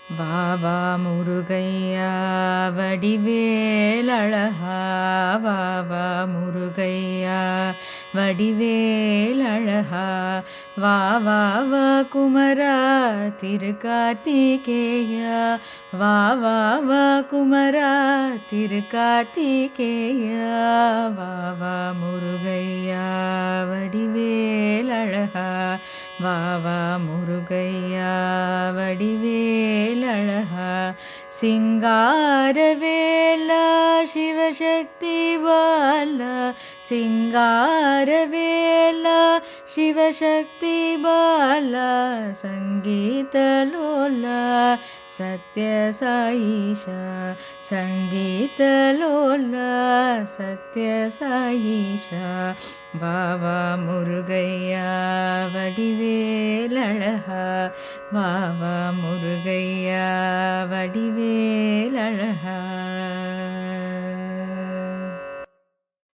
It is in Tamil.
வாவா முருகையா வடிவேலழகா வாவா முருகையா வடிவேலழகா வாவாவ குமரா திருக்கார்த்திகேயா வாவாவ குமரா திருக்கார்த்திகேயா வாவா முருகையா வடிவேலழகா வாவா முருகையா வடிவேலழகா சிங்காரவேலா சிவசக்தி பாலா சிங்காரவேலா சிவசக்தி பாலா சங்கீதலோலா சத்யசாயீஷா சங்கீதலோலா சத்யசாயீஷா வாவா முருகையா வடிவேலழகா வாவா முருகையா வடிவேலழகா